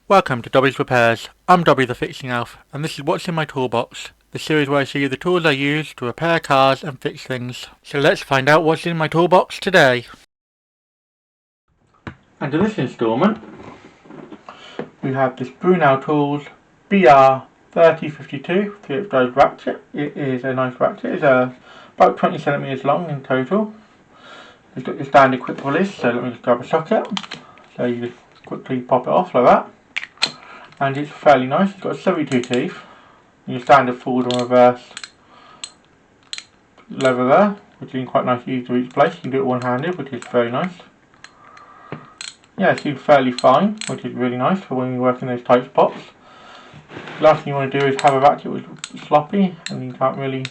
Welcome to Dobby Repairs. I'm Dobby the Fixing Elf, and this is what's in my toolbox, the series where I show you the tools I use to repair cars and fix things. So let's find out what's in my toolbox today. And in this instalment, we have this Brunel Tools BR3052 3-drive ratchet. It is a nice ratchet. It's about 20 centimeters long in total. It's got your standard quick release, so let me just grab a socket. So you just quickly pop it off like that. And it's fairly nice. It's got 72 teeth. Your standard forward and reverse lever there, which is quite nice, easy to each place. You can do it one-handed, which is very nice. Yeah, it seems fairly fine, which is really nice for when you work in those tight spots. The last thing you want to do is have a ratchet which is sloppy and you can't really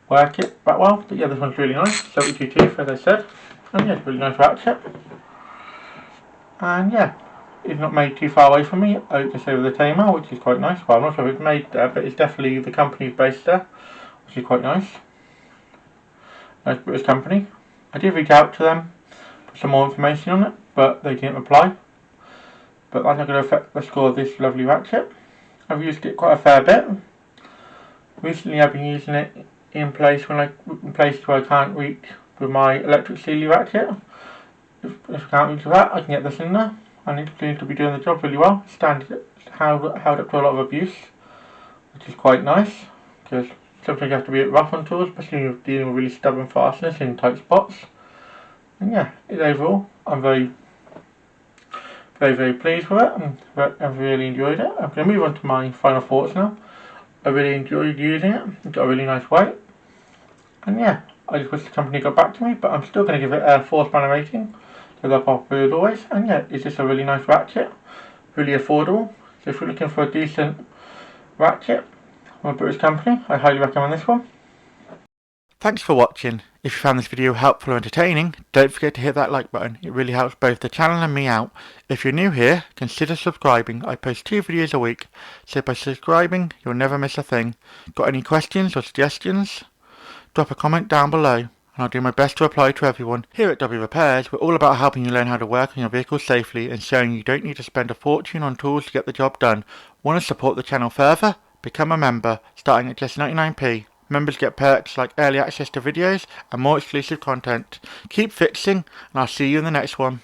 work it that well. But yeah, this one's really nice. 72 teeth, as I said. And yeah, it's a really nice ratchet. And yeah, it's not made too far away from me, just over the Tamar, which is quite nice. Well, I'm not sure if it's made there, but it's definitely the company's based there, which is quite nice. Nice British company. I did reach out to them for some more information on it, but they didn't reply. But that's not going to affect the score of this lovely ratchet. I've used it quite a fair bit. Recently I've been using it in places where I can't reach with my electric Sealy ratchet. If I can't reach with that, I can get this in there. And it seems to be doing the job really well. Standard, held up to a lot of abuse, which is quite nice, because sometimes you have to be a bit rough on tools, especially when you're dealing with really stubborn fasteners in tight spots. And yeah, overall, I'm very pleased with it, and I've really enjoyed it. I'm going to move on to my final thoughts now. I really enjoyed using it. It's got a really nice weight. And yeah, I just wish the company got back to me, but I'm still going to give it a 4-spanner rating. So they're popular as always. And yeah, it's just a really nice ratchet. Really affordable. So if you're looking for a decent ratchet from a British company, I highly recommend this one. Thanks for watching. If you found this video helpful or entertaining, don't forget to hit that like button. It really helps both the channel and me out. If you're new here, consider subscribing. I post 2 videos a week, so by subscribing, you'll never miss a thing. Got any questions or suggestions? Drop a comment down below, and I'll do my best to reply to everyone. Here at Dobby Repairs, we're all about helping you learn how to work on your vehicle safely and showing you don't need to spend a fortune on tools to get the job done. Want to support the channel further? Become a member, starting at just 99p. Members get perks like early access to videos and more exclusive content. Keep fixing, and I'll see you in the next one.